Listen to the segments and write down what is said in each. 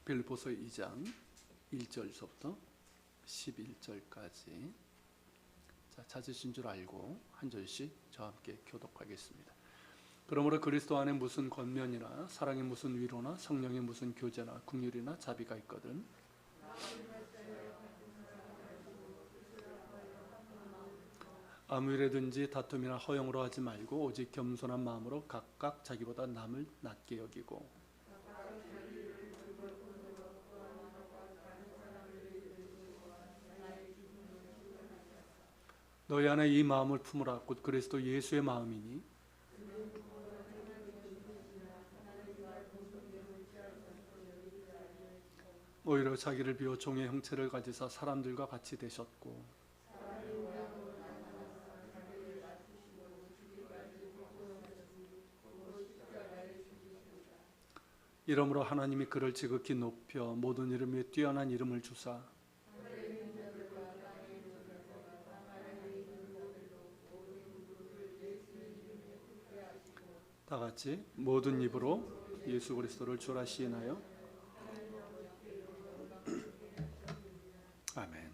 빌립보서 2장 1절서부터 11절까지 찾으신 줄 알고 한 절씩 저와 함께 교독하겠습니다. 그러므로 그리스도 안에 무슨 권면이나 사랑의 무슨 위로나 성령의 무슨 교제나 긍휼이나 자비가 있거든 아무 일에든지 다툼이나 허용으로 하지 말고 오직 겸손한 마음으로 각각 자기보다 남을 낮게 여기고 너희 안에 이 마음을 품으라. 곧 그리스도 예수의 마음이니 오히려 자기를 비워 종의 형체를 가지사 사람들과 같이 되셨고 이러므로 하나님이 그를 지극히 높여 모든 이름 위에 뛰어난 이름을 주사 다 같이 모든 입으로 예수 그리스도를 주라 시인하여 아멘.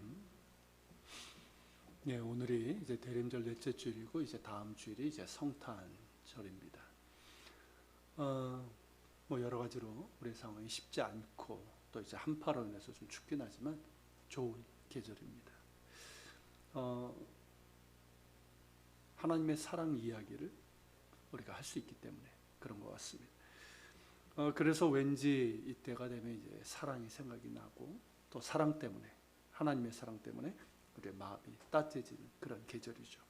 네, 오늘이 이제 대림절 넷째 주일이고 이제 다음 주일이 이제 성탄절입니다. 뭐 여러 가지로 우리 상황이 쉽지 않고 또 이제 한파로 인해서 좀 춥긴 하지만 좋은 계절입니다. 하나님의 사랑 이야기를 우리가 할 수 있기 때문에 그런 것 같습니다. 그래서 왠지 이때가 되면 이제 사랑이 생각이 나고 또 사랑 때문에 하나님의 사랑 때문에 우리의 마음이 따뜻해지는 그런 계절이죠.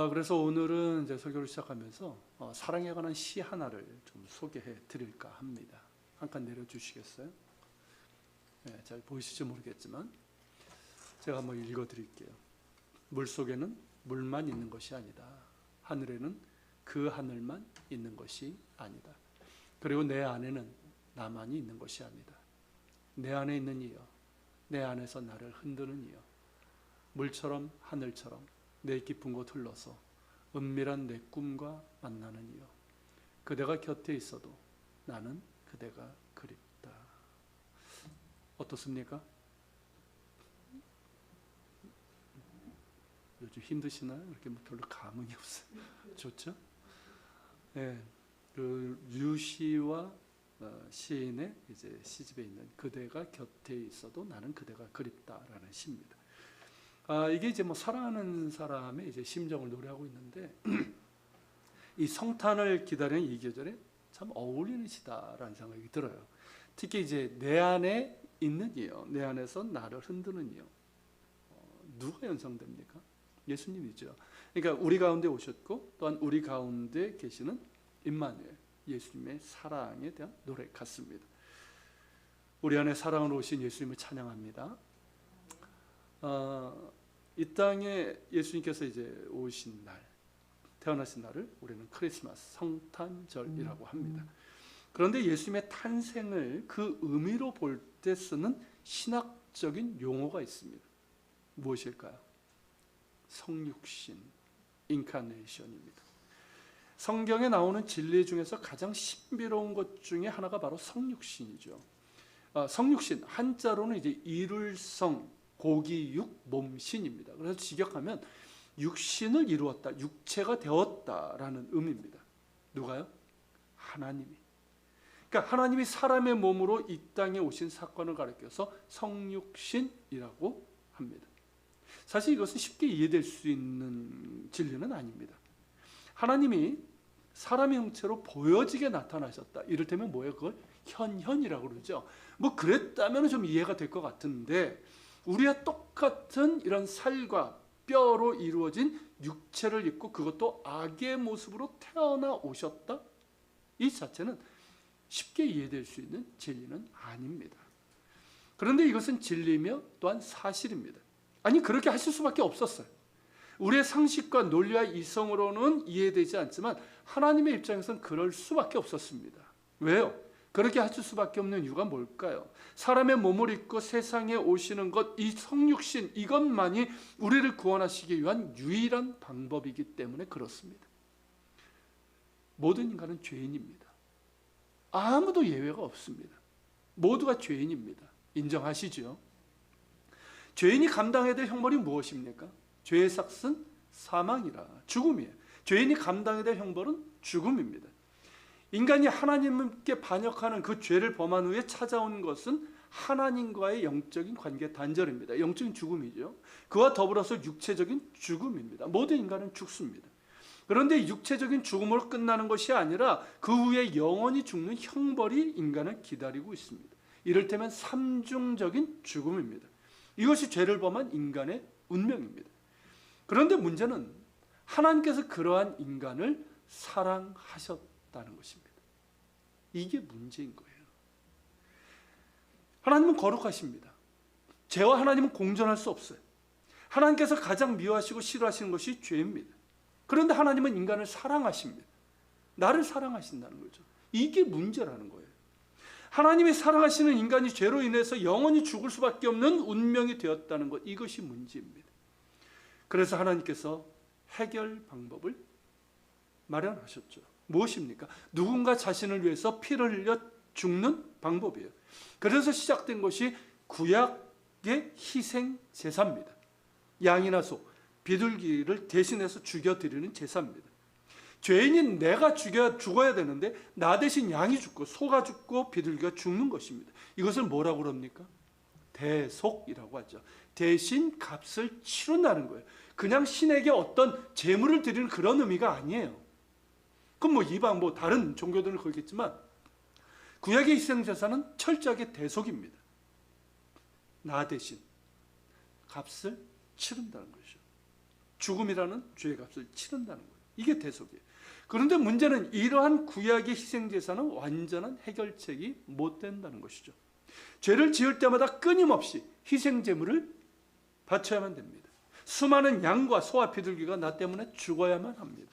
그래서 오늘은 이제 설교를 시작하면서 사랑에 관한 시 하나를 좀 소개해 드릴까 합니다. 한 칸 내려주시겠어요? 네, 잘 보이실지 모르겠지만 제가 한번 읽어 드릴게요. 물속에는 물만 있는 것이 아니다. 하늘에는 그 하늘만 있는 것이 아니다. 그리고 내 안에는 나만이 있는 것이 아니다. 내 안에 있는 이여, 내 안에서 나를 흔드는 이여, 물처럼 하늘처럼 내 깊은 곳 흘러서 은밀한 내 꿈과 만나는 이여, 그대가 곁에 있어도 나는 그대가 그립다. 어떻습니까? 요즘 힘드시나요? 이렇게 별로 감흥이 없어요. 좋죠? 네, 그 류시와 시인의 이제 시집에 있는 그대가 곁에 있어도 나는 그대가 그립다라는 시입니다. 이게 이제 뭐 사랑하는 사람의 이제 심정을 노래하고 있는데 이 성탄을 기다리는 이 계절에 참 어울리는 시다라는 생각이 들어요. 특히 이제 내 안에 있는 이요, 내 안에서 나를 흔드는 이요. 누가 연상됩니까? 예수님이죠. 그러니까 우리 가운데 오셨고 또한 우리 가운데 계시는 임마누엘, 예수님의 사랑에 대한 노래 같습니다. 우리 안에 사랑을 오신 예수님을 찬양합니다. 이 땅에 예수님께서 이제 오신 날, 태어나신 날을 우리는 크리스마스, 성탄절이라고 합니다. 그런데 예수님의 탄생을 그 의미로 볼 때 쓰는 신학적인 용어가 있습니다. 무엇일까요? 성육신, 인카네이션입니다. 성경에 나오는 진리 중에서 가장 신비로운 것 중에 하나가 바로 성육신이죠. 성육신, 한자로는 이제 이룰성, 고기육, 몸신입니다. 그래서 직역하면 육신을 이루었다, 육체가 되었다라는 의미입니다. 누가요? 하나님이. 그러니까 하나님이 사람의 몸으로 이 땅에 오신 사건을 가리켜서 성육신이라고 합니다. 사실 이것은 쉽게 이해될 수 있는 진리는 아닙니다. 하나님이 사람의 형체로 보여지게 나타나셨다. 이를테면 뭐예요? 그걸 현현이라고 그러죠. 뭐 그랬다면 좀 이해가 될 것 같은데 우리와 똑같은 이런 살과 뼈로 이루어진 육체를 입고 그것도 악의 모습으로 태어나 오셨다? 이 자체는 쉽게 이해될 수 있는 진리는 아닙니다. 그런데 이것은 진리며 또한 사실입니다. 아니 그렇게 하실 수밖에 없었어요. 우리의 상식과 논리와 이성으로는 이해되지 않지만 하나님의 입장에서는 그럴 수밖에 없었습니다. 왜요? 그렇게 하실 수밖에 없는 이유가 뭘까요? 사람의 몸을 입고 세상에 오시는 것, 이 성육신 이것만이 우리를 구원하시기 위한 유일한 방법이기 때문에 그렇습니다. 모든 인간은 죄인입니다. 아무도 예외가 없습니다. 모두가 죄인입니다. 인정하시죠? 죄인이 감당해야 될 형벌이 무엇입니까? 죄의 삭은 사망이라, 죽음이에요. 죄인이 감당해야 될 형벌은 죽음입니다. 인간이 하나님께 반역하는 그 죄를 범한 후에 찾아온 것은 하나님과의 영적인 관계 단절입니다. 영적인 죽음이죠. 그와 더불어서 육체적인 죽음입니다. 모든 인간은 죽습니다. 그런데 육체적인 죽음으로 끝나는 것이 아니라 그 후에 영원히 죽는 형벌이 인간을 기다리고 있습니다. 이를테면 삼중적인 죽음입니다. 이것이 죄를 범한 인간의 운명입니다. 그런데 문제는 하나님께서 그러한 인간을 사랑하셨다는 것입니다. 이게 문제인 거예요. 하나님은 거룩하십니다. 죄와 하나님은 공존할 수 없어요. 하나님께서 가장 미워하시고 싫어하시는 것이 죄입니다. 그런데 하나님은 인간을 사랑하십니다. 나를 사랑하신다는 거죠. 이게 문제라는 거예요. 하나님이 사랑하시는 인간이 죄로 인해서 영원히 죽을 수밖에 없는 운명이 되었다는 것, 이것이 문제입니다. 그래서 하나님께서 해결 방법을 마련하셨죠. 무엇입니까? 누군가 자신을 위해서 피를 흘려 죽는 방법이에요. 그래서 시작된 것이 구약의 희생 제사입니다. 양이나 소, 비둘기를 대신해서 죽여드리는 제사입니다. 죄인인 내가 죽어야 되는데 나 대신 양이 죽고 소가 죽고 비둘기가 죽는 것입니다. 이것을 뭐라고 그럽니까? 대속이라고 하죠. 대신 값을 치른다는 거예요. 그냥 신에게 어떤 제물을 드리는 그런 의미가 아니에요. 그럼 이방 다른 종교들은 그렇겠지만 구약의 희생제사는 철저하게 대속입니다. 나 대신 값을 치른다는 것이죠. 죽음이라는 죄의 값을 치른다는 거예요. 이게 대속이에요. 그런데 문제는 이러한 구약의 희생제사는 완전한 해결책이 못 된다는 것이죠. 죄를 지을 때마다 끊임없이 희생제물을 바쳐야만 됩니다. 수많은 양과 소와 비둘기가 나 때문에 죽어야만 합니다.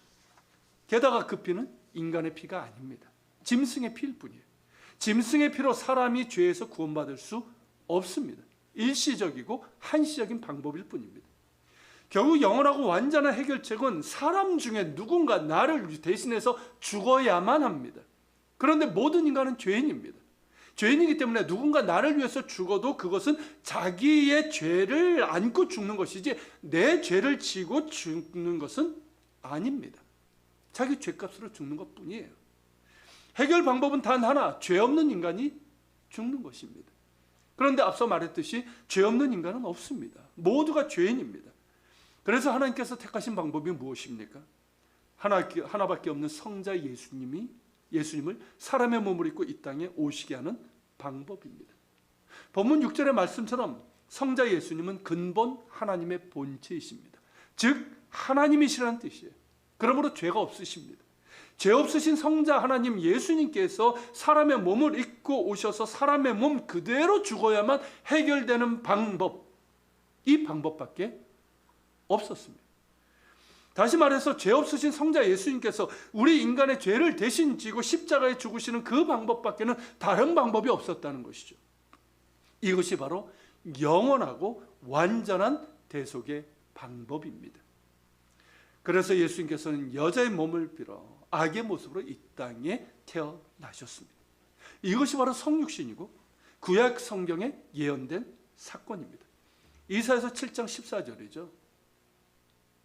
게다가 그 피는 인간의 피가 아닙니다. 짐승의 피일 뿐이에요. 짐승의 피로 사람이 죄에서 구원받을 수 없습니다. 일시적이고 한시적인 방법일 뿐입니다. 결국 영원하고 완전한 해결책은 사람 중에 누군가 나를 대신해서 죽어야만 합니다. 그런데 모든 인간은 죄인입니다. 죄인이기 때문에 누군가 나를 위해서 죽어도 그것은 자기의 죄를 안고 죽는 것이지 내 죄를 지고 죽는 것은 아닙니다. 자기 죄값으로 죽는 것뿐이에요. 해결 방법은 단 하나, 죄 없는 인간이 죽는 것입니다. 그런데 앞서 말했듯이 죄 없는 인간은 없습니다. 모두가 죄인입니다. 그래서 하나님께서 택하신 방법이 무엇입니까? 하나밖에 없는 성자 예수님을 사람의 몸을 입고 이 땅에 오시게 하는 방법입니다. 본문 6절의 말씀처럼 성자 예수님은 근본 하나님의 본체이십니다. 즉 하나님이시라는 뜻이에요. 그러므로 죄가 없으십니다. 죄 없으신 성자 하나님 예수님께서 사람의 몸을 입고 오셔서 사람의 몸 그대로 죽어야만 해결되는 방법, 이 방법밖에 없었습니다. 다시 말해서 죄 없으신 성자 예수님께서 우리 인간의 죄를 대신 지고 십자가에 죽으시는 그 방법밖에는 다른 방법이 없었다는 것이죠. 이것이 바로 영원하고 완전한 대속의 방법입니다. 그래서 예수님께서는 여자의 몸을 빌어 악의 모습으로 이 땅에 태어나셨습니다. 이것이 바로 성육신이고 구약 성경에 예언된 사건입니다. 이사야서 7장 14절이죠.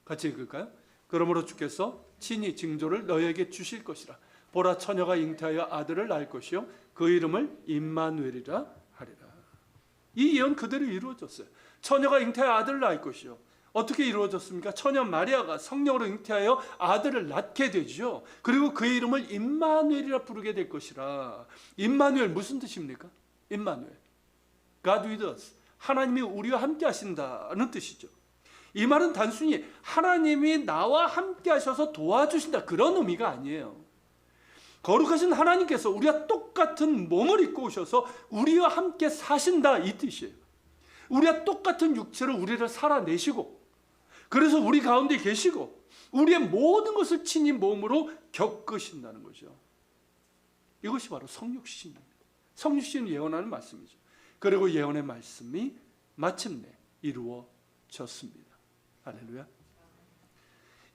같이 읽을까요? 그러므로 주께서 친히 징조를 너희에게 주실 것이라. 보라, 처녀가 잉태하여 아들을 낳을 것이요 그 이름을 임마누엘이라 하리라. 이 예언 그대로 이루어졌어요. 처녀가 잉태하여 아들을 낳을 것이요. 어떻게 이루어졌습니까? 처녀 마리아가 성령으로 잉태하여 아들을 낳게 되죠. 그리고 그의 이름을 임마누엘이라 부르게 될 것이라. 임마누엘 무슨 뜻입니까? 임마누엘, God with us, 하나님이 우리와 함께 하신다는 뜻이죠. 이 말은 단순히 하나님이 나와 함께 하셔서 도와주신다 그런 의미가 아니에요. 거룩하신 하나님께서 우리와 똑같은 몸을 입고 오셔서 우리와 함께 사신다 이 뜻이에요. 우리와 똑같은 육체로 우리를 살아내시고 그래서 우리 가운데 계시고 우리의 모든 것을 친히 몸으로 겪으신다는 거죠. 이것이 바로 성육신입니다. 성육신을 예언하는 말씀이죠. 그리고 예언의 말씀이 마침내 이루어졌습니다. 할렐루야.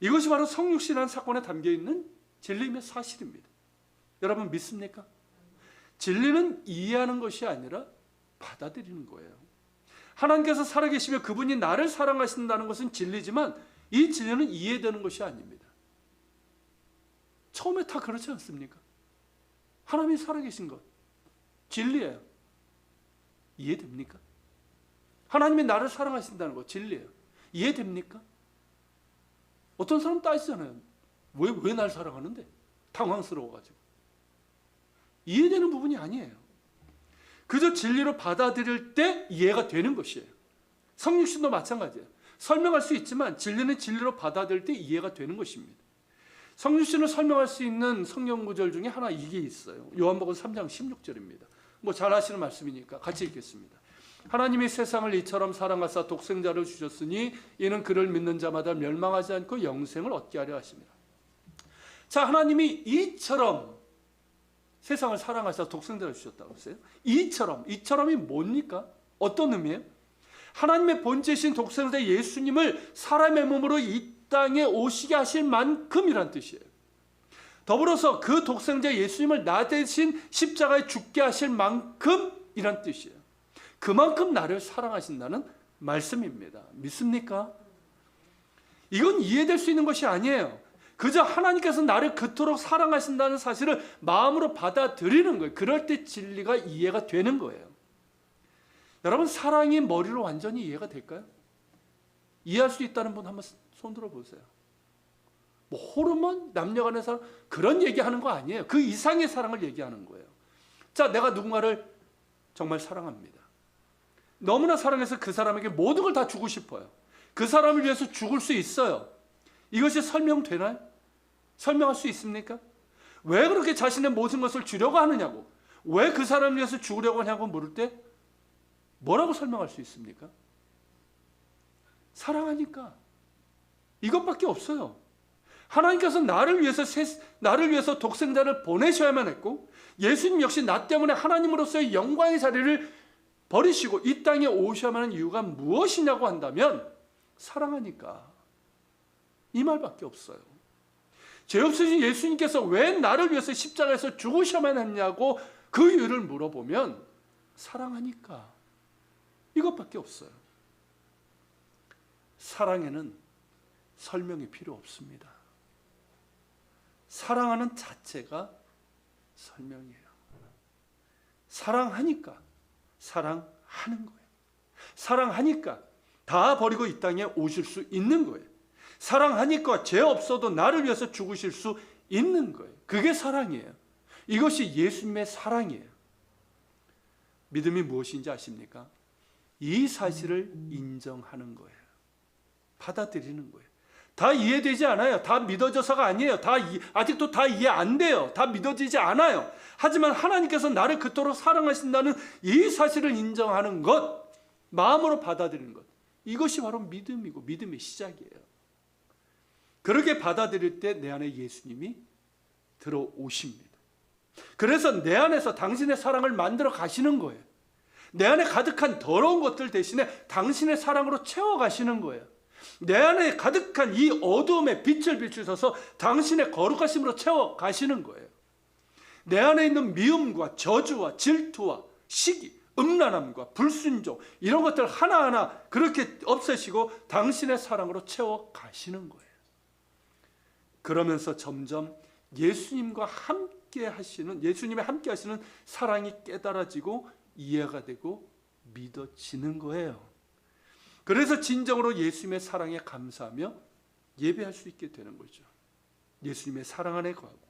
이것이 바로 성육신이라는 사건에 담겨있는 진리임의 사실입니다. 여러분 믿습니까? 진리는 이해하는 것이 아니라 받아들이는 거예요. 하나님께서 살아계시며 그분이 나를 사랑하신다는 것은 진리지만 이 진리는 이해되는 것이 아닙니다. 처음에 다 그렇지 않습니까? 하나님이 살아계신 것 진리예요. 이해됩니까? 하나님이 나를 사랑하신다는 것 진리예요. 이해됩니까? 어떤 사람 따지잖아요. 왜 날 사랑하는데? 당황스러워가지고. 이해되는 부분이 아니에요. 그저 진리로 받아들일 때 이해가 되는 것이에요. 성육신도 마찬가지예요. 설명할 수 있지만 진리는 진리로 받아들일 때 이해가 되는 것입니다. 성육신을 설명할 수 있는 성경 구절 중에 하나 이게 있어요. 요한복음 3장 16절입니다. 뭐 잘 아시는 말씀이니까 같이 읽겠습니다. 하나님이 세상을 이처럼 사랑하사 독생자를 주셨으니 이는 그를 믿는 자마다 멸망하지 않고 영생을 얻게 하려 하심이라. 자, 하나님이 이처럼 세상을 사랑하사 독생자를 주셨다고 했어요. 이처럼이 뭡니까? 어떤 의미예요? 하나님의 본체이신 독생자 예수님을 사람의 몸으로 이 땅에 오시게 하실 만큼이란 뜻이에요. 더불어서 그 독생자 예수님을 나 대신 십자가에 죽게 하실 만큼이란 뜻이에요. 그만큼 나를 사랑하신다는 말씀입니다. 믿습니까? 이건 이해될 수 있는 것이 아니에요. 그저 하나님께서 나를 그토록 사랑하신다는 사실을 마음으로 받아들이는 거예요. 그럴 때 진리가 이해가 되는 거예요. 여러분, 사랑이 머리로 완전히 이해가 될까요? 이해할 수 있다는 분 한번 손 들어보세요. 뭐 호르몬, 남녀간의 사랑 그런 얘기하는 거 아니에요. 그 이상의 사랑을 얘기하는 거예요. 자, 내가 누군가를 정말 사랑합니다. 너무나 사랑해서 그 사람에게 모든 걸 다 주고 싶어요. 그 사람을 위해서 죽을 수 있어요. 이것이 설명되나요? 설명할 수 있습니까? 왜 그렇게 자신의 모든 것을 주려고 하느냐고, 왜 그 사람을 위해서 죽으려고 하냐고 물을 때 뭐라고 설명할 수 있습니까? 사랑하니까. 이것밖에 없어요. 하나님께서 나를 위해서 독생자를 보내셔야만 했고, 예수님 역시 나 때문에 하나님으로서의 영광의 자리를 버리시고 이 땅에 오셔야만 하는 이유가 무엇이냐고 한다면 사랑하니까. 이 말밖에 없어요. 죄 없으신 예수님께서 왜 나를 위해서 십자가에서 죽으셔야만 했냐고 그 이유를 물어보면 사랑하니까. 이것밖에 없어요. 사랑에는 설명이 필요 없습니다. 사랑하는 자체가 설명이에요. 사랑하니까 사랑하는 거예요. 사랑하니까 다 버리고 이 땅에 오실 수 있는 거예요. 사랑하니까 죄 없어도 나를 위해서 죽으실 수 있는 거예요. 그게 사랑이에요. 이것이 예수님의 사랑이에요. 믿음이 무엇인지 아십니까? 이 사실을 인정하는 거예요. 받아들이는 거예요. 다 이해되지 않아요. 다 믿어져서가 아니에요. 아직도 다 이해 안 돼요. 다 믿어지지 않아요. 하지만 하나님께서 나를 그토록 사랑하신다는 이 사실을 인정하는 것, 마음으로 받아들이는 것, 이것이 바로 믿음이고 믿음의 시작이에요. 그렇게 받아들일 때 내 안에 예수님이 들어오십니다. 그래서 내 안에서 당신의 사랑을 만들어 가시는 거예요. 내 안에 가득한 더러운 것들 대신에 당신의 사랑으로 채워가시는 거예요. 내 안에 가득한 이 어두움에 빛을 비추셔서 당신의 거룩하심으로 채워가시는 거예요. 내 안에 있는 미움과 저주와 질투와 시기, 음란함과 불순종, 이런 것들 하나하나 그렇게 없애시고 당신의 사랑으로 채워가시는 거예요. 그러면서 점점 예수님과 함께 하시는, 예수님의 함께 하시는 사랑이 깨달아지고 이해가 되고 믿어지는 거예요. 그래서 진정으로 예수님의 사랑에 감사하며 예배할 수 있게 되는 거죠. 예수님의 사랑 안에 거하고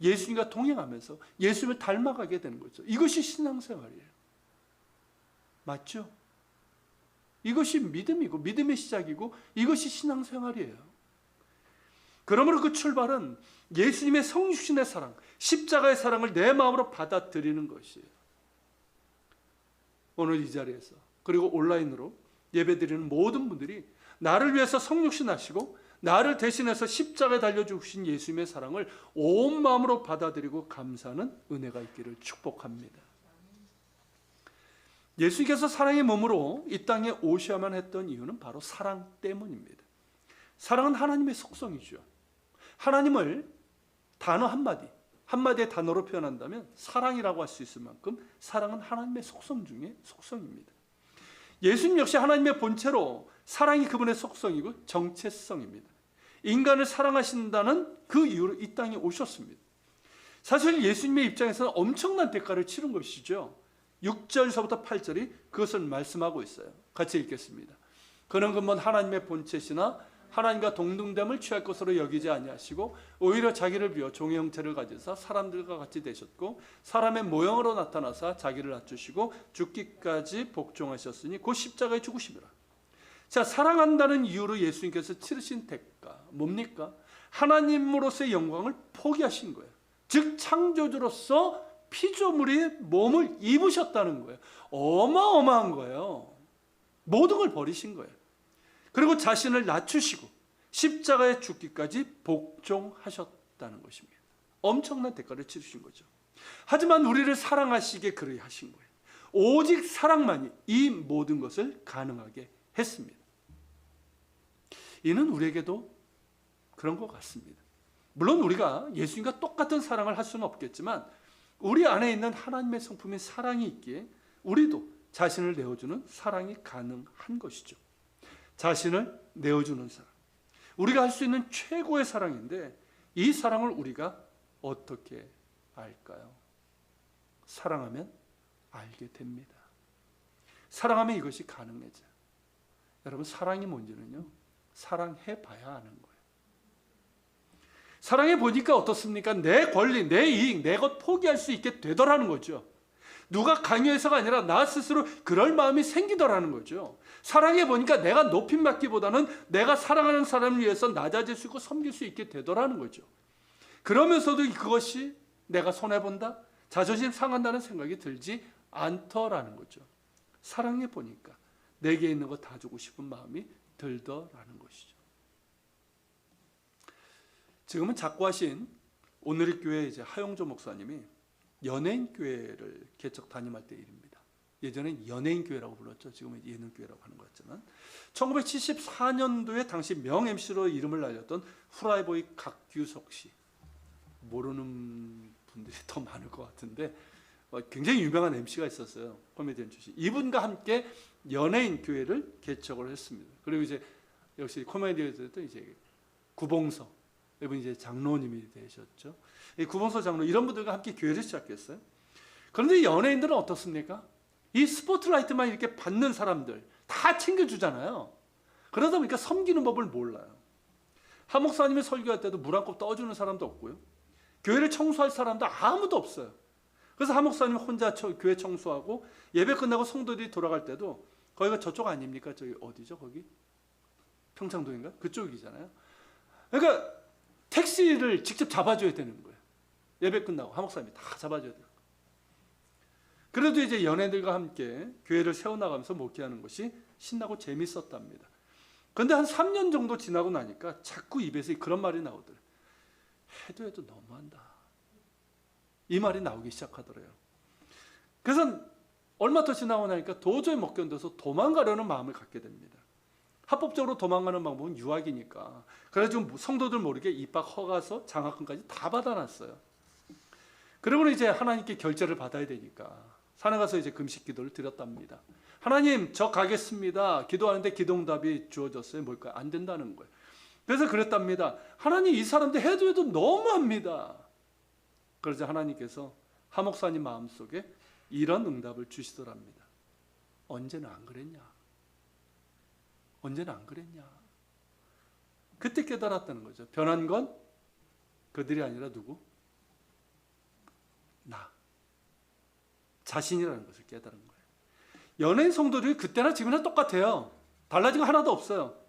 예수님과 동행하면서 예수님을 닮아가게 되는 거죠. 이것이 신앙생활이에요. 맞죠? 이것이 믿음이고 믿음의 시작이고 이것이 신앙생활이에요. 그러므로 그 출발은 예수님의 성육신의 사랑, 십자가의 사랑을 내 마음으로 받아들이는 것이에요. 오늘 이 자리에서 그리고 온라인으로 예배드리는 모든 분들이 나를 위해서 성육신하시고 나를 대신해서 십자가에 달려주신 예수님의 사랑을 온 마음으로 받아들이고 감사하는 은혜가 있기를 축복합니다. 예수님께서 사랑의 몸으로 이 땅에 오셔야만 했던 이유는 바로 사랑 때문입니다. 사랑은 하나님의 속성이죠. 하나님을 단어 한마디, 한마디의 단어로 표현한다면 사랑이라고 할 수 있을 만큼 사랑은 하나님의 속성 중에 속성입니다. 예수님 역시 하나님의 본체로 사랑이 그분의 속성이고 정체성입니다. 인간을 사랑하신다는 그 이유로 이 땅에 오셨습니다. 사실 예수님의 입장에서는 엄청난 대가를 치른 것이죠. 6절서부터 8절이 그것을 말씀하고 있어요. 같이 읽겠습니다. 그는 근본 하나님의 본체시나 하나님과 동등됨을 취할 것으로 여기지 아니하시고 오히려 자기를 비워 종의 형체를 가지사 사람들과 같이 되셨고 사람의 모형으로 나타나사 자기를 낮추시고 죽기까지 복종하셨으니 곧 십자가에 죽으심이라. 자, 사랑한다는 이유로 예수님께서 치르신 대가 뭡니까? 하나님으로서의 영광을 포기하신 거예요. 즉 창조주로서 피조물의 몸을 입으셨다는 거예요. 어마어마한 거예요. 모든 걸 버리신 거예요. 그리고 자신을 낮추시고 십자가에 죽기까지 복종하셨다는 것입니다. 엄청난 대가를 치르신 거죠. 하지만 우리를 사랑하시게 그리하신 거예요. 오직 사랑만이 이 모든 것을 가능하게 했습니다. 이는 우리에게도 그런 것 같습니다. 물론 우리가 예수님과 똑같은 사랑을 할 수는 없겠지만 우리 안에 있는 하나님의 성품인 사랑이 있기에 우리도 자신을 내어주는 사랑이 가능한 것이죠. 자신을 내어주는 사랑. 우리가 할 수 있는 최고의 사랑인데 이 사랑을 우리가 어떻게 알까요? 사랑하면 알게 됩니다. 사랑하면 이것이 가능해져요. 여러분, 사랑이 뭔지는요, 사랑해 봐야 아는 거예요. 사랑해 보니까 어떻습니까? 내 권리, 내 이익, 내 것 포기할 수 있게 되더라는 거죠. 누가 강요해서가 아니라 나 스스로 그럴 마음이 생기더라는 거죠. 사랑해 보니까 내가 높임 받기보다는 내가 사랑하는 사람을 위해서 낮아질 수 있고 섬길 수 있게 되더라는 거죠. 그러면서도 그것이 내가 손해본다, 자존심 상한다는 생각이 들지 않더라는 거죠. 사랑해 보니까 내게 있는 거 다 주고 싶은 마음이 들더라는 것이죠. 지금은 작고하신 오늘의 교회 이제 하용조 목사님이 연예인 교회를 개척 담임할 때 일입니다. 예전엔 연예인 교회라고 불렀죠. 지금은 예능 교회라고 하는 것 같지만 1974년도에 당시 명 MC로 이름을 날렸던 후라이보이 각규석 씨, 모르는 분들이 더 많을 것 같은데 굉장히 유명한 MC가 있었어요. 코미디언 출신. 이분과 함께 연예인 교회를 개척을 했습니다. 그리고 이제 역시 코미디언에서도 이제 구봉서, 이분 이제 장로님이 되셨죠. 이 구봉서 장로 이런 분들과 함께 교회를 시작했어요. 그런데 연예인들은 어떻습니까? 이 스포트라이트만 이렇게 받는 사람들 다 챙겨주잖아요. 그러다 보니까 섬기는 법을 몰라요. 한 목사님이 설교할 때도 물 한 컵 떠주는 사람도 없고요. 교회를 청소할 사람도 아무도 없어요. 그래서 한 목사님 혼자 교회 청소하고 예배 끝나고 성도들이 돌아갈 때도 거기가 저쪽 아닙니까? 저기 어디죠? 거기? 평창동인가? 그쪽이잖아요. 그러니까 택시를 직접 잡아줘야 되는 거예요. 예배 끝나고 한 목사님이 다 잡아줘야 돼요. 그래도 이제 연예인들과 함께 교회를 세워나가면서 목회하는 것이 신나고 재밌었답니다. 그런데 한 3년 정도 지나고 나니까 자꾸 입에서 그런 말이 나오더래요. 해도 너무한다. 이 말이 나오기 시작하더래요. 그래서 얼마 더 지나고 나니까 도저히 못 견뎌서 도망가려는 마음을 갖게 됩니다. 합법적으로 도망가는 방법은 유학이니까. 그래가지고 성도들 모르게 입학 허가서 장학금까지 다 받아놨어요. 그리고 이제 하나님께 결제를 받아야 되니까 산에 가서 이제 금식 기도를 드렸답니다. 하나님, 저 가겠습니다. 기도하는데 기도응답이 주어졌어요. 뭘까요? 안 된다는 거예요. 그래서 그랬답니다. 하나님, 이 사람들 해도 너무합니다. 그러자 하나님께서 하 목사님 마음속에 이런 응답을 주시더랍니다. 언제는 안 그랬냐? 언제는 안 그랬냐? 그때 깨달았다는 거죠. 변한 건 그들이 아니라 누구? 나. 자신이라는 것을 깨달은 거예요. 연예인 성도들이 그때나 지금이나 똑같아요. 달라진 거 하나도 없어요.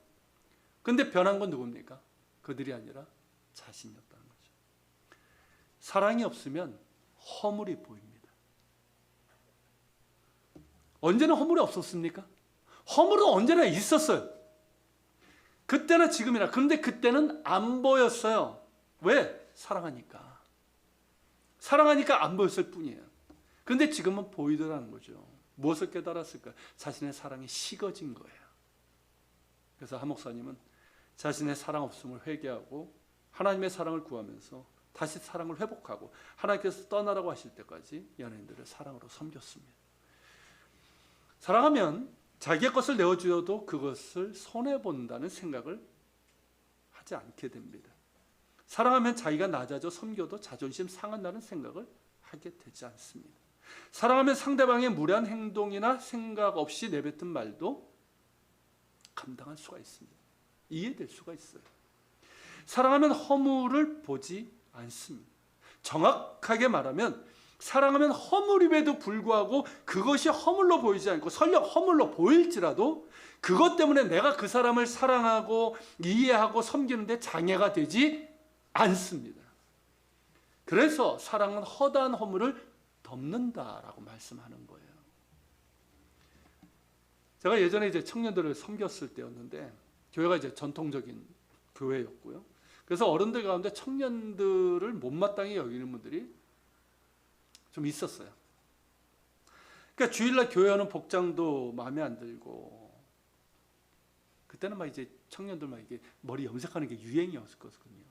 근데 변한 건 누굽니까? 그들이 아니라 자신이었다는 거죠. 사랑이 없으면 허물이 보입니다. 언제나 허물이 없었습니까? 허물은 언제나 있었어요. 그때나 지금이나. 그런데 그때는 안 보였어요. 왜? 사랑하니까. 사랑하니까 안 보였을 뿐이에요. 그런데 지금은 보이더라는 거죠. 무엇을 깨달았을까? 자신의 사랑이 식어진 거예요. 그래서 한 목사님은 자신의 사랑 없음을 회개하고 하나님의 사랑을 구하면서 다시 사랑을 회복하고 하나님께서 떠나라고 하실 때까지 연예인들을 사랑으로 섬겼습니다. 사랑하면 자기의 것을 내어주어도 그것을 손해본다는 생각을 하지 않게 됩니다. 사랑하면 자기가 낮아져 섬겨도 자존심 상한다는 생각을 하게 되지 않습니다. 사랑하면 상대방의 무례한 행동이나 생각 없이 내뱉은 말도 감당할 수가 있습니다. 이해될 수가 있어요. 사랑하면 허물을 보지 않습니다. 정확하게 말하면 사랑하면 허물임에도 불구하고 그것이 허물로 보이지 않고 설령 허물로 보일지라도 그것 때문에 내가 그 사람을 사랑하고 이해하고 섬기는데 장애가 되지 않습니다. 그래서 사랑은 허다한 허물을 덮는다라고 말씀하는 거예요. 제가 예전에 이제 청년들을 섬겼을 때였는데 교회가 이제 전통적인 교회였고요. 그래서 어른들 가운데 청년들을 못마땅히 여기는 분들이 좀 있었어요. 그러니까 주일날 교회하는 복장도 마음에 안 들고, 그때는 막 이제 청년들 막 이게 머리 염색하는 게 유행이었거든요.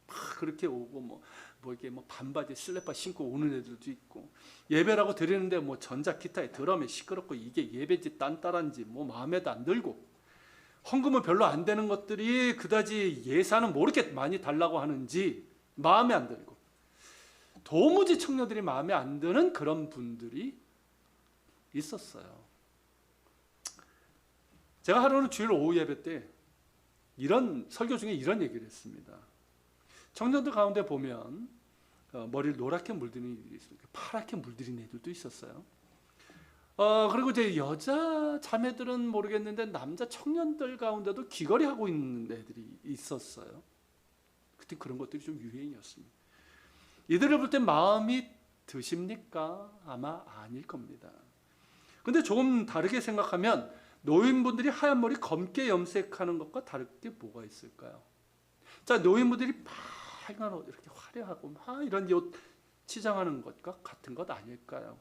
막 그렇게 오고 뭐 이렇게 뭐 반바지 슬래퍼 신고 오는 애들도 있고, 예배라고 드리는데 뭐 전자 기타에 드럼에 시끄럽고 이게 예배지 딴따란지 뭐 마음에도 안 들고, 헌금은 별로 안 되는 것들이 그다지 예산은 뭐 이렇게 많이 달라고 하는지 마음에 안 들고, 도무지 청년들이 마음에 안 드는 그런 분들이 있었어요. 제가 하루는 주일 오후 예배 때 이런 설교 중에 이런 얘기를 했습니다. 청년들 가운데 보면 머리를 노랗게 물들인 애들이 있어요. 파랗게 물들인 애들도 있었어요. 그리고 이제 여자 자매들은 모르겠는데 남자 청년들 가운데도 귀걸이 하고 있는 애들이 있었어요. 그때 그런 것들이 좀 유행이었습니다. 이들을 볼 때 마음이 드십니까? 아마 아닐 겁니다. 근데 조금 다르게 생각하면 노인분들이 하얀 머리 검게 염색하는 것과 다를 게 뭐가 있을까요? 자, 노인분들이 빨간 옷 이렇게 화려하고 막 이런 옷 치장하는 것과 같은 것 아닐까요?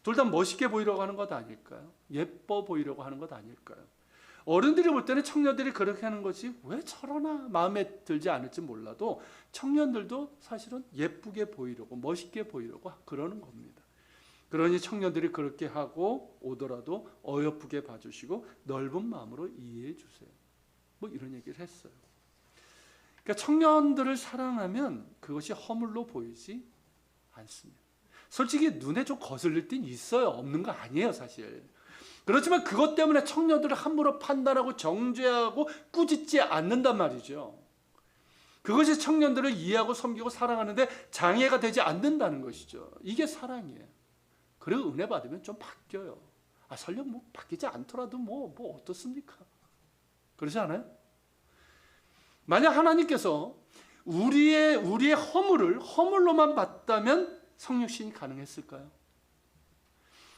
둘 다 멋있게 보이려고 하는 것 아닐까요? 예뻐 보이려고 하는 것 아닐까요? 어른들이 볼 때는 청년들이 그렇게 하는 것이 왜 저러나 마음에 들지 않을지 몰라도 청년들도 사실은 예쁘게 보이려고 멋있게 보이려고 그러는 겁니다. 그러니 청년들이 그렇게 하고 오더라도 어여쁘게 봐주시고 넓은 마음으로 이해해 주세요. 뭐 이런 얘기를 했어요. 그러니까 청년들을 사랑하면 그것이 허물로 보이지 않습니다. 솔직히 눈에 좀 거슬릴 땐 있어요. 없는 거 아니에요, 사실. 그렇지만 그것 때문에 청년들을 함부로 판단하고 정죄하고 꾸짖지 않는단 말이죠. 그것이 청년들을 이해하고 섬기고 사랑하는데 장애가 되지 않는다는 것이죠. 이게 사랑이에요. 그리고 은혜 받으면 좀 바뀌어요. 설령 뭐 바뀌지 않더라도 뭐 어떻습니까? 그렇지 않아요? 만약 하나님께서 우리의 허물을 허물로만 봤다면 성육신이 가능했을까요?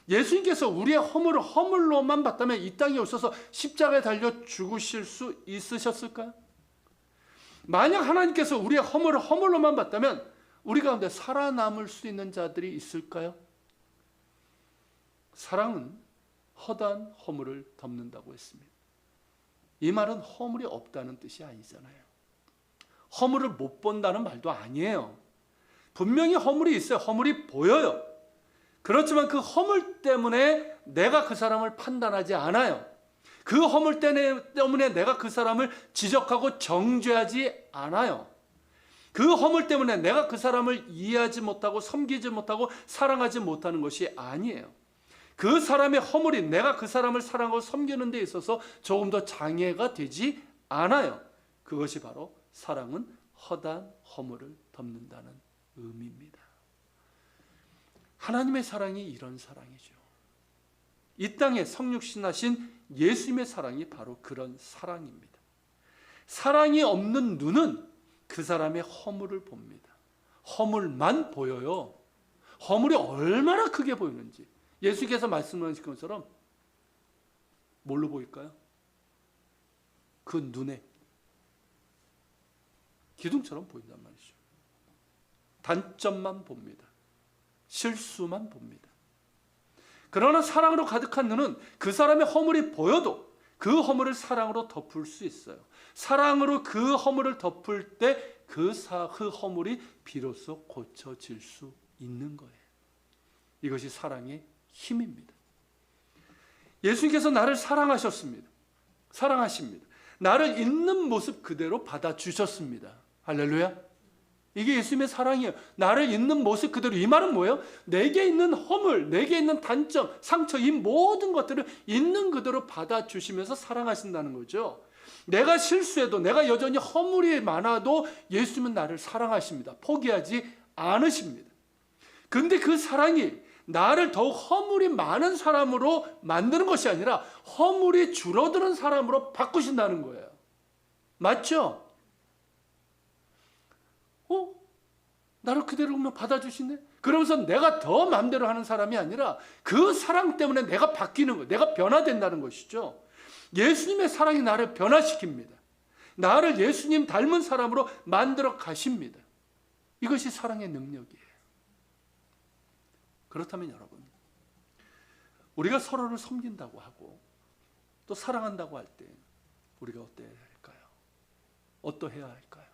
예수님께서 우리의 허물을 허물로만 봤다면 이 땅에 오셔서 십자가에 달려 죽으실 수 있으셨을까요? 만약 하나님께서 우리의 허물을 허물로만 봤다면 우리 가운데 살아남을 수 있는 자들이 있을까요? 사랑은 허다한 허물을 덮는다고 했습니다. 이 말은 허물이 없다는 뜻이 아니잖아요. 허물을 못 본다는 말도 아니에요. 분명히 허물이 있어요. 허물이 보여요. 그렇지만 그 허물 때문에 내가 그 사람을 판단하지 않아요. 그 허물 때문에 내가 그 사람을 지적하고 정죄하지 않아요. 그 허물 때문에 내가 그 사람을 이해하지 못하고 섬기지 못하고 사랑하지 못하는 것이 아니에요. 그 사람의 허물이 내가 그 사람을 사랑하고 섬기는 데 있어서 조금 더 장애가 되지 않아요. 그것이 바로 사랑은 허다한 허물을 덮는다는 의미입니다. 하나님의 사랑이 이런 사랑이죠. 이 땅에 성육신하신 예수님의 사랑이 바로 그런 사랑입니다. 사랑이 없는 눈은 그 사람의 허물을 봅니다. 허물만 보여요. 허물이 얼마나 크게 보이는지 예수께서 말씀하신 것처럼 뭘로 보일까요? 그 눈에 기둥처럼 보인단 말이죠. 단점만 봅니다. 실수만 봅니다. 그러나 사랑으로 가득한 눈은 그 사람의 허물이 보여도 그 허물을 사랑으로 덮을 수 있어요. 사랑으로 그 허물을 덮을 때 그 허물이 비로소 고쳐질 수 있는 거예요. 이것이 사랑의 힘입니다. 예수님께서 나를 사랑하셨습니다. 사랑하십니다. 나를 있는 모습 그대로 받아주셨습니다. 할렐루야. 이게 예수님의 사랑이에요. 나를 있는 모습 그대로. 이 말은 뭐예요? 내게 있는 허물, 내게 있는 단점, 상처, 이 모든 것들을 있는 그대로 받아주시면서 사랑하신다는 거죠. 내가 실수해도, 내가 여전히 허물이 많아도 예수님은 나를 사랑하십니다. 포기하지 않으십니다. 그런데 그 사랑이 나를 더욱 허물이 많은 사람으로 만드는 것이 아니라 허물이 줄어드는 사람으로 바꾸신다는 거예요. 맞죠? 나를 그대로 받아주시네? 그러면서 내가 더 마음대로 하는 사람이 아니라 그 사랑 때문에 내가 바뀌는 거예요. 내가 변화된다는 것이죠. 예수님의 사랑이 나를 변화시킵니다. 나를 예수님 닮은 사람으로 만들어 가십니다. 이것이 사랑의 능력이에요. 그렇다면 여러분, 우리가 서로를 섬긴다고 하고 또 사랑한다고 할 때 우리가 어때야 할까요? 어떠해야 할까요?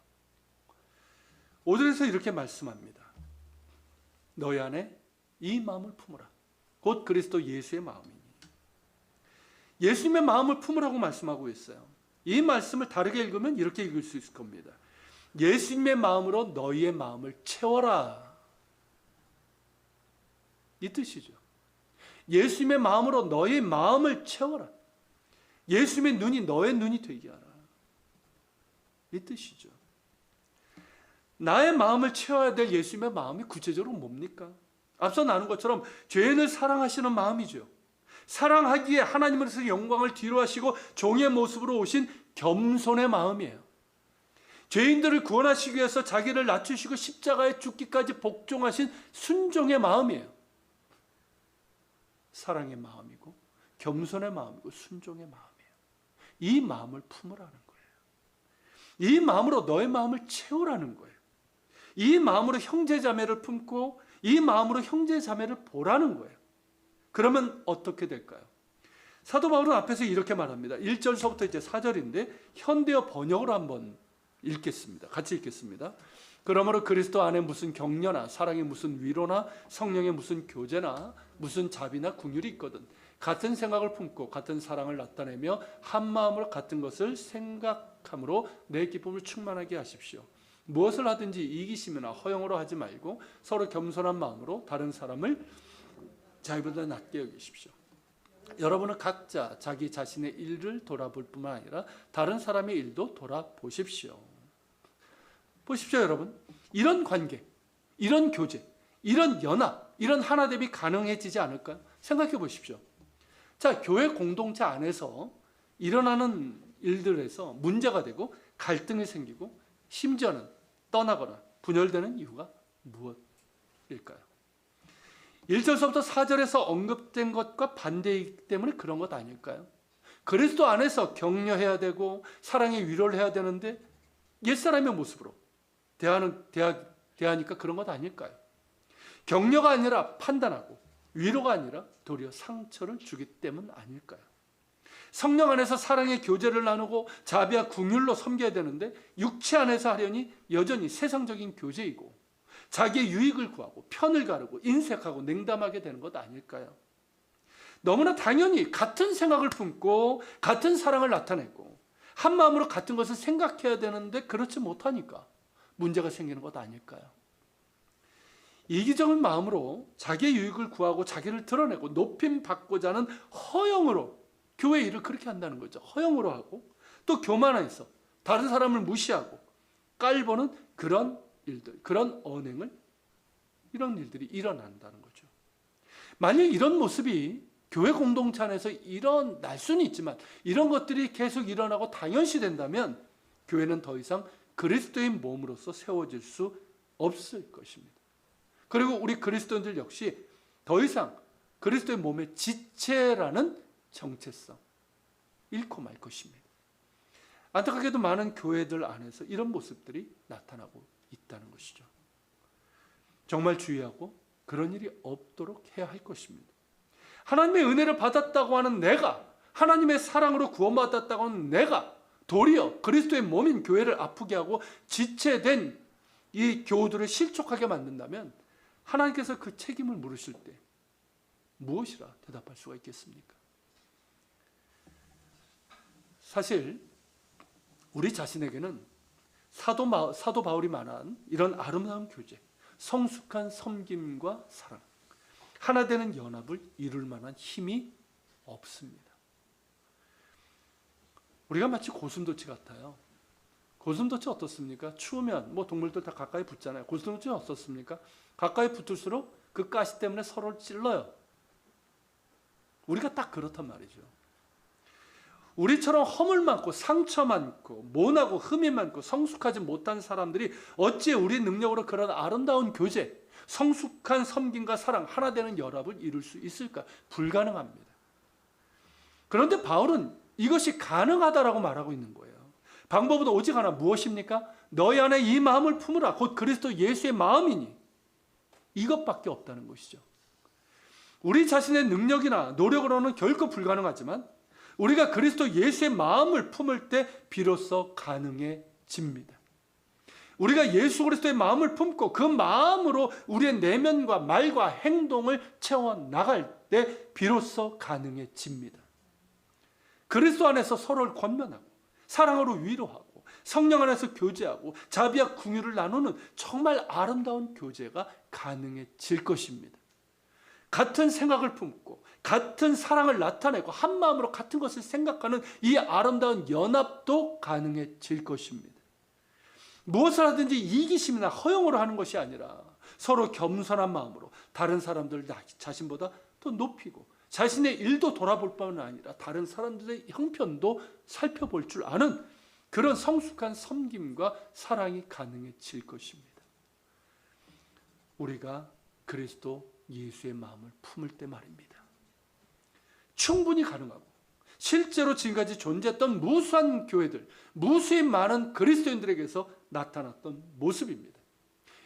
5절에서 이렇게 말씀합니다. 너희 안에 이 마음을 품으라. 곧 그리스도 예수의 마음이니. 예수님의 마음을 품으라고 말씀하고 있어요. 이 말씀을 다르게 읽으면 이렇게 읽을 수 있을 겁니다. 예수님의 마음으로 너희의 마음을 채워라. 이 뜻이죠. 예수님의 마음으로 너희의 마음을 채워라. 예수님의 눈이 너의 눈이 되게 하라. 이 뜻이죠. 나의 마음을 채워야 될 예수님의 마음이 구체적으로 뭡니까? 앞서 나눈 것처럼 죄인을 사랑하시는 마음이죠. 사랑하기에 하나님으로서 영광을 뒤로하시고 종의 모습으로 오신 겸손의 마음이에요. 죄인들을 구원하시기 위해서 자기를 낮추시고 십자가에 죽기까지 복종하신 순종의 마음이에요. 사랑의 마음이고 겸손의 마음이고 순종의 마음이에요. 이 마음을 품으라는 거예요. 이 마음으로 너의 마음을 채우라는 거예요. 이 마음으로 형제자매를 품고 이 마음으로 형제자매를 보라는 거예요. 그러면 어떻게 될까요? 사도 바울은 앞에서 이렇게 말합니다. 1절서부터 이제 4절인데 현대어 번역으로 한번 읽겠습니다. 같이 읽겠습니다. 그러므로 그리스도 안에 무슨 격려나 사랑의 무슨 위로나 성령의 무슨 교제나 무슨 자비나 긍휼이 있거든 같은 생각을 품고 같은 사랑을 나타내며 한 마음으로 같은 것을 생각함으로 내 기쁨을 충만하게 하십시오. 무엇을 하든지 이기심이나 허영으로 하지 말고 서로 겸손한 마음으로 다른 사람을 자기보다 낮게 여기십시오. 여러분은 각자 자기 자신의 일을 돌아볼 뿐만 아니라 다른 사람의 일도 돌아보십시오. 보십시오, 여러분. 이런 관계, 이런 교제, 이런 연합, 이런 하나됨이 가능해지지 않을까요? 생각해 보십시오. 자, 교회 공동체 안에서 일어나는 일들에서 문제가 되고 갈등이 생기고 심지어는 떠나거나 분열되는 이유가 무엇일까요? 1절서부터 4절에서 언급된 것과 반대이기 때문에 그런 것 아닐까요? 그리스도 안에서 격려해야 되고 사랑의 위로를 해야 되는데 옛사람의 모습으로 대하니까 그런 것 아닐까요? 격려가 아니라 판단하고 위로가 아니라 도리어 상처를 주기 때문 아닐까요? 성령 안에서 사랑의 교제를 나누고 자비와 긍휼로 섬겨야 되는데 육체 안에서 하려니 여전히 세상적인 교제이고 자기의 유익을 구하고 편을 가르고 인색하고 냉담하게 되는 것 아닐까요? 너무나 당연히 같은 생각을 품고 같은 사랑을 나타내고 한 마음으로 같은 것을 생각해야 되는데 그렇지 못하니까 문제가 생기는 것 아닐까요? 이기적인 마음으로 자기의 유익을 구하고 자기를 드러내고 높임 받고자 하는 허영으로 교회 일을 그렇게 한다는 거죠. 허영으로 하고 또 교만해서 다른 사람을 무시하고 깔보는 그런 일들, 그런 언행을 이런 일들이 일어난다는 거죠. 만약 이런 모습이 교회 공동체 안에서 일어날 수는 있지만 이런 것들이 계속 일어나고 당연시 된다면 교회는 더 이상 그리스도의 몸으로서 세워질 수 없을 것입니다. 그리고 우리 그리스도인들 역시 더 이상 그리스도의 몸의 지체라는 정체성 잃고 말 것입니다. 안타깝게도 많은 교회들 안에서 이런 모습들이 나타나고 있다는 것이죠. 정말 주의하고 그런 일이 없도록 해야 할 것입니다. 하나님의 은혜를 받았다고 하는 내가, 하나님의 사랑으로 구원받았다고 하는 내가 도리어 그리스도의 몸인 교회를 아프게 하고 지체된 이 교우들을 실족하게 만든다면 하나님께서 그 책임을 물으실 때 무엇이라 대답할 수가 있겠습니까? 사실 우리 자신에게는 사도 바울이 말한 이런 아름다운 교제, 성숙한 섬김과 사랑, 하나 되는 연합을 이룰 만한 힘이 없습니다. 우리가 마치 고슴도치 같아요. 고슴도치 어떻습니까? 추우면 동물들 다 가까이 붙잖아요. 고슴도치는 어떻습니까? 가까이 붙을수록 그 가시 때문에 서로를 찔러요. 우리가 딱 그렇단 말이죠. 우리처럼 허물 많고 상처 많고 모나고 흠이 많고 성숙하지 못한 사람들이 어찌 우리 능력으로 그런 아름다운 교제, 성숙한 섬김과 사랑, 하나 되는 연합을 이룰 수 있을까? 불가능합니다. 그런데 바울은 이것이 가능하다라고 말하고 있는 거예요. 방법은 오직 하나, 무엇입니까? 너희 안에 이 마음을 품으라. 곧 그리스도 예수의 마음이니. 이것밖에 없다는 것이죠. 우리 자신의 능력이나 노력으로는 결코 불가능하지만 우리가 그리스도 예수의 마음을 품을 때 비로소 가능해집니다. 우리가 예수 그리스도의 마음을 품고 그 마음으로 우리의 내면과 말과 행동을 채워나갈 때 비로소 가능해집니다. 그리스도 안에서 서로를 권면하고 사랑으로 위로하고 성령 안에서 교제하고 자비와 긍휼을 나누는 정말 아름다운 교제가 가능해질 것입니다. 같은 생각을 품고 같은 사랑을 나타내고 한 마음으로 같은 것을 생각하는 이 아름다운 연합도 가능해질 것입니다. 무엇을 하든지 이기심이나 허영으로 하는 것이 아니라 서로 겸손한 마음으로 다른 사람들 자신보다 더 높이고 자신의 일도 돌아볼 뿐만 아니라 다른 사람들의 형편도 살펴볼 줄 아는 그런 성숙한 섬김과 사랑이 가능해질 것입니다. 우리가 그리스도 예수의 마음을 품을 때 말입니다. 충분히 가능하고 실제로 지금까지 존재했던 무수한 교회들, 무수히 많은 그리스도인들에게서 나타났던 모습입니다.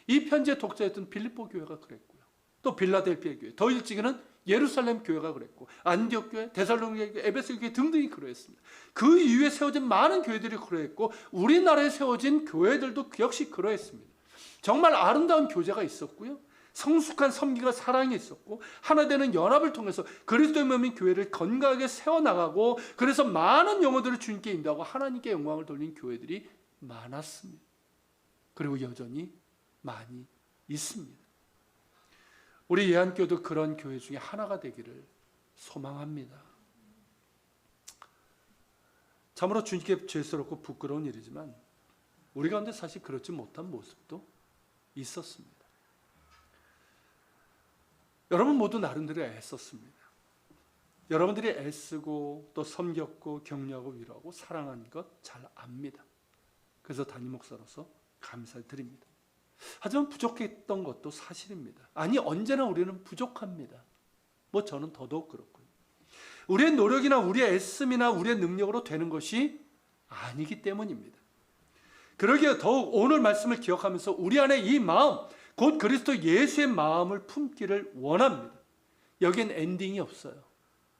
이 편지의 독자였던 빌립보 교회가 그랬고요. 또 빌라델피아 교회, 더 일찍에는 예루살렘 교회가 그랬고 안디옥 교회, 데살로니가 교회, 에베소 교회 등등이 그러했습니다. 그 이후에 세워진 많은 교회들이 그러했고 우리나라에 세워진 교회들도 역시 그러했습니다. 정말 아름다운 교제가 있었고요. 성숙한 섬기가 사랑이 있었고 하나 되는 연합을 통해서 그리스도의 몸인 교회를 건강하게 세워나가고 그래서 많은 영혼들을 주님께 인도하고 하나님께 영광을 돌린 교회들이 많았습니다. 그리고 여전히 많이 있습니다. 우리 예한교도 그런 교회 중에 하나가 되기를 소망합니다. 참으로 주님께 죄스럽고 부끄러운 일이지만 우리 가운데 사실 그렇지 못한 모습도 있었습니다. 여러분 모두 나름대로 애썼습니다. 여러분들이 애쓰고 또 섬겼고 격려하고 위로하고 사랑한 것 잘 압니다. 그래서 담임 목사로서 감사드립니다. 하지만 부족했던 것도 사실입니다. 아니 언제나 우리는 부족합니다. 저는 더더욱 그렇고요. 우리의 노력이나 우리의 애씀이나 우리의 능력으로 되는 것이 아니기 때문입니다. 그러기에 더욱 오늘 말씀을 기억하면서 우리 안에 이 마음, 곧 그리스도 예수의 마음을 품기를 원합니다. 여기엔 엔딩이 없어요.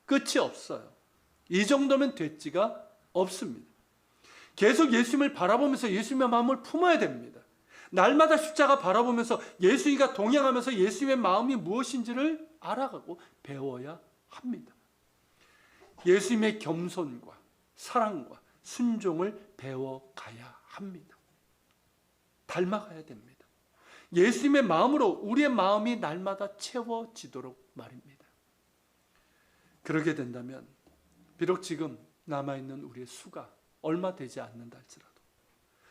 끝이 없어요. 이 정도면 됐지가 없습니다. 계속 예수님을 바라보면서 예수님의 마음을 품어야 됩니다. 날마다 십자가 바라보면서 예수님과 동행하면서 예수님의 마음이 무엇인지를 알아가고 배워야 합니다. 예수님의 겸손과 사랑과 순종을 배워가야 합니다. 닮아가야 됩니다. 예수님의 마음으로 우리의 마음이 날마다 채워지도록 말입니다. 그러게 된다면 비록 지금 남아있는 우리의 수가 얼마 되지 않는다 할지라도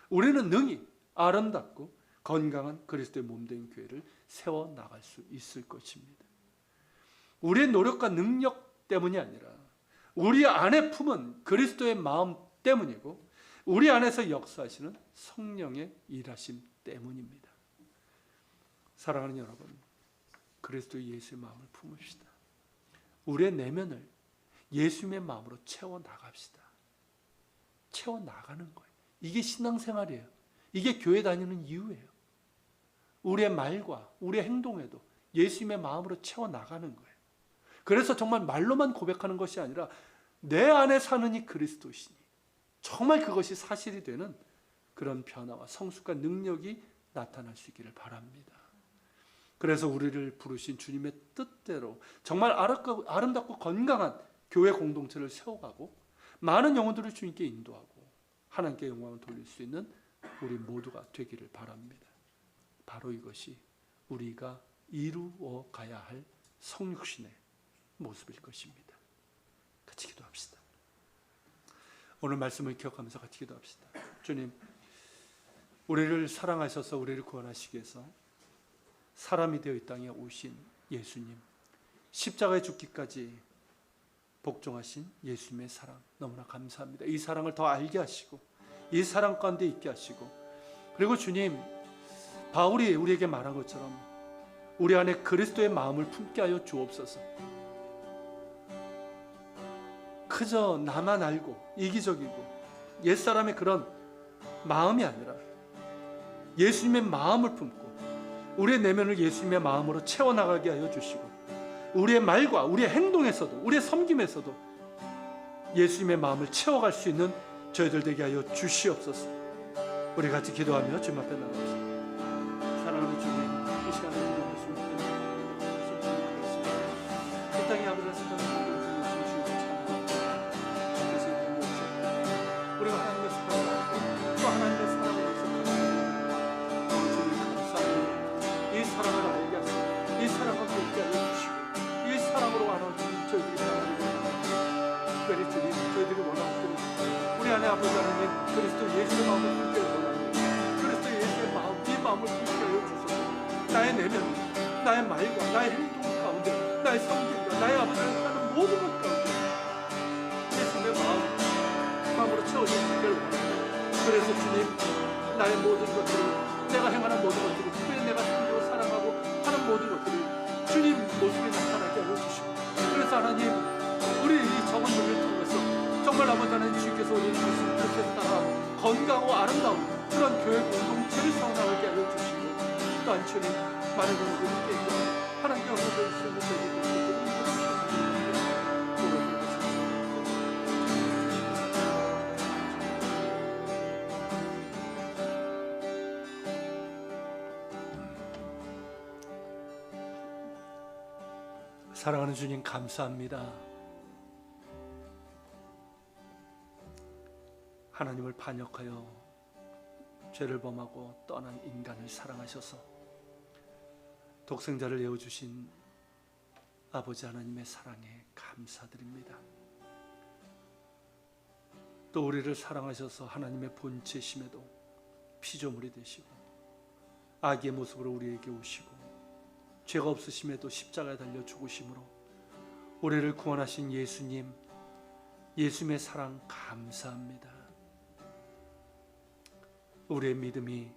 우리는 능히 아름답고 건강한 그리스도의 몸된 교회를 세워나갈 수 있을 것입니다. 우리의 노력과 능력 때문이 아니라 우리 안에 품은 그리스도의 마음 때문이고 우리 안에서 역사하시는 성령의 일하심 때문입니다. 사랑하는 여러분, 그리스도 예수의 마음을 품읍시다. 우리의 내면을 예수님의 마음으로 채워나갑시다. 채워나가는 거예요. 이게 신앙생활이에요. 이게 교회 다니는 이유예요. 우리의 말과 우리의 행동에도 예수님의 마음으로 채워나가는 거예요. 그래서 정말 말로만 고백하는 것이 아니라 내 안에 사는 이 그리스도시니 정말 그것이 사실이 되는 그런 변화와 성숙한 능력이 나타날 수 있기를 바랍니다. 그래서 우리를 부르신 주님의 뜻대로 정말 아름답고 건강한 교회 공동체를 세워가고 많은 영혼들을 주님께 인도하고 하나님께 영광을 돌릴 수 있는 우리 모두가 되기를 바랍니다. 바로 이것이 우리가 이루어 가야 할 성육신의 모습일 것입니다. 같이 기도합시다. 오늘 말씀을 기억하면서 같이 기도합시다. 주님, 우리를 사랑하셔서 우리를 구원하시기 위해서 사람이 되어 이 땅에 오신 예수님, 십자가에 죽기까지 복종하신 예수님의 사랑 너무나 감사합니다. 이 사랑을 더 알게 하시고 이 사랑 가운데 있게 하시고, 그리고 주님, 바울이 우리에게 말한 것처럼 우리 안에 그리스도의 마음을 품게 하여 주옵소서. 그저 나만 알고 이기적이고 옛사람의 그런 마음이 아니라 예수님의 마음을 품고 우리의 내면을 예수님의 마음으로 채워나가게 하여 주시고, 우리의 말과 우리의 행동에서도 우리의 섬김에서도 예수님의 마음을 채워갈 수 있는 저희들 되게 하여 주시옵소서. 우리 같이 기도하며 주님 앞에 나갑시다. 사랑하는 주님, 이 시간에 이 땅의 아버지 우리가 하나님의 사랑을 또 하나님의 사랑을 이 사랑을 알게 하시고 이 사랑을 믿게 하여 주시고 이 사랑으로 하나님 저희들이 사랑합니다. 특별히 주님, 저희들이 원하는 우리 안에 아버지 하나님 그리스도 예수의 마음을 품게 원합니다. 그리스도 예수의 마음, 이 마음을 품게 하여 주소서. 나의 내면, 나의 말과 나의 행동 가운데, 나의 성격과 나의 아버지 하는 모든 것 가운데 예수의 마음으로 채워지기를 원합니다. 그래서 주님, 나의 모든 것들을, 내가 행하는 모든 것들을, 특별히 내가 참으로 사랑하고 하는 모든 것들을 주님 모습이 나타나게 하여 주시고, 그래서 하나님, 우리 이 적은 우리를 통해서 정말 아버지 하나님 주께서 우리의 말씀 뜻에 따라 건강하고 아름다운 그런 교회 공동체를 세워나가게 하여 주시고, 또한 주님, 많은 분들이 함께 하나님께 얻어낼 수 있는 저희들이 사랑하는 주님, 감사합니다. 하나님을 반역하여 죄를 범하고 떠난 인간을 사랑하셔서 독생자를 내어주신 아버지 하나님의 사랑에 감사드립니다. 또 우리를 사랑하셔서 하나님의 본체심에도 피조물이 되시고 아기의 모습으로 우리에게 오시고 죄가 없으심에도 십자가에 달려 죽으심으로 우리를 구원하신 예수님, 예수님의 사랑 감사합니다. 우리의 믿음이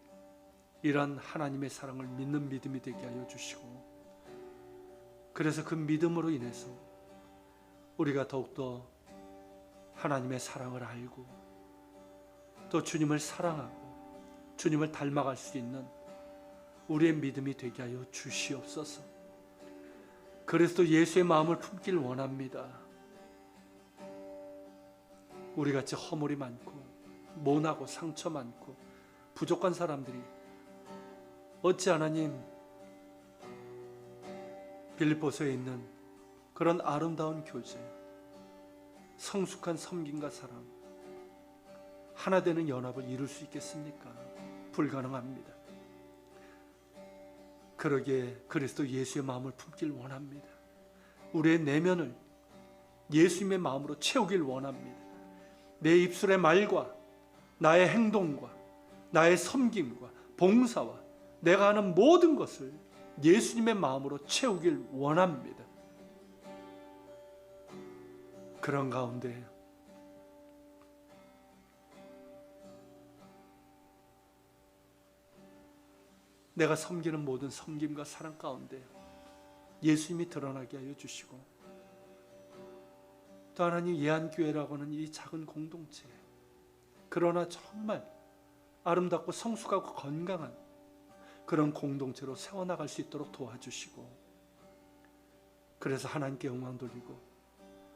이런 하나님의 사랑을 믿는 믿음이 되게 하여 주시고, 그래서 그 믿음으로 인해서 우리가 더욱더 하나님의 사랑을 알고 또 주님을 사랑하고 주님을 닮아갈 수 있는 우리의 믿음이 되게 하여 주시옵소서. 그리스도 예수의 마음을 품길 원합니다. 우리같이 허물이 많고 모나고 상처 많고 부족한 사람들이 어찌 하나님 빌립보서에 있는 그런 아름다운 교제, 성숙한 섬김과 사랑, 하나 되는 연합을 이룰 수 있겠습니까? 불가능합니다. 그러기에 그리스도 예수의 마음을 품길 원합니다. 우리의 내면을 예수님의 마음으로 채우길 원합니다. 내 입술의 말과 나의 행동과 나의 섬김과 봉사와 내가 하는 모든 것을 예수님의 마음으로 채우길 원합니다. 그런 가운데 내가 섬기는 모든 섬김과 사랑 가운데 예수님이 드러나게 하여 주시고, 또 하나님 예한교회라고 하는 이 작은 공동체, 그러나 정말 아름답고 성숙하고 건강한 그런 공동체로 세워나갈 수 있도록 도와주시고, 그래서 하나님께 영광 돌리고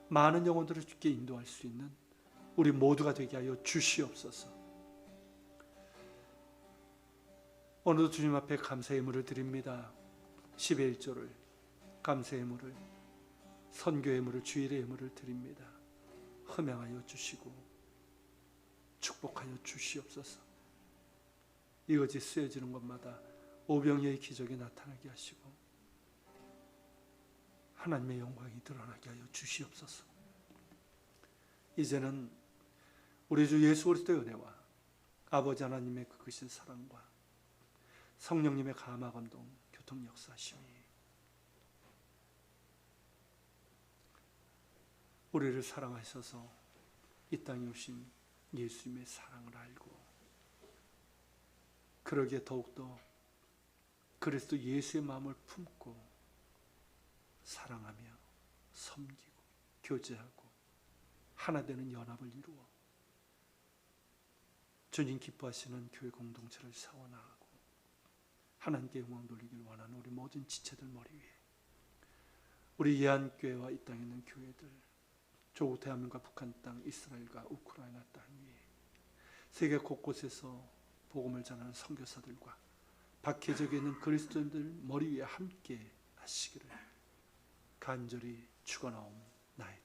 많은 영혼들을 주께 인도할 수 있는 우리 모두가 되게 하여 주시옵소서. 오늘도 주님 앞에 감사의 예물을 드립니다. 10의 1조를, 감사의 예물을, 선교의 예물을, 주일의 예물을 드립니다. 흠양하여 주시고 축복하여 주시옵소서. 이것이 쓰여지는 것마다 오병이어의 기적이 나타나게 하시고 하나님의 영광이 드러나게 하여 주시옵소서. 이제는 우리 주 예수 그리스도의 은혜와 아버지 하나님의 그 크신 사랑과 성령님의 감화 감동 교통 역사하심이 우리를 사랑하셔서 이 땅에 오신 예수님의 사랑을 알고 그러기에 더욱더 그리스도 예수의 마음을 품고 사랑하며 섬기고 교제하고 하나 되는 연합을 이루어 주님 기뻐하시는 교회 공동체를 세워나가고 하나님께 영광 돌리길 원하는 우리 모든 지체들 머리 위에 우리 예한교회와 이 땅에 있는 교회들, 조국 대한민국과 북한 땅, 이스라엘과 우크라이나 땅 위에 세계 곳곳에서 복음을 전하는 선교사들과 박해적에 있는 그리스도인들 머리 위에 함께 하시기를 간절히 축원하옵나이다.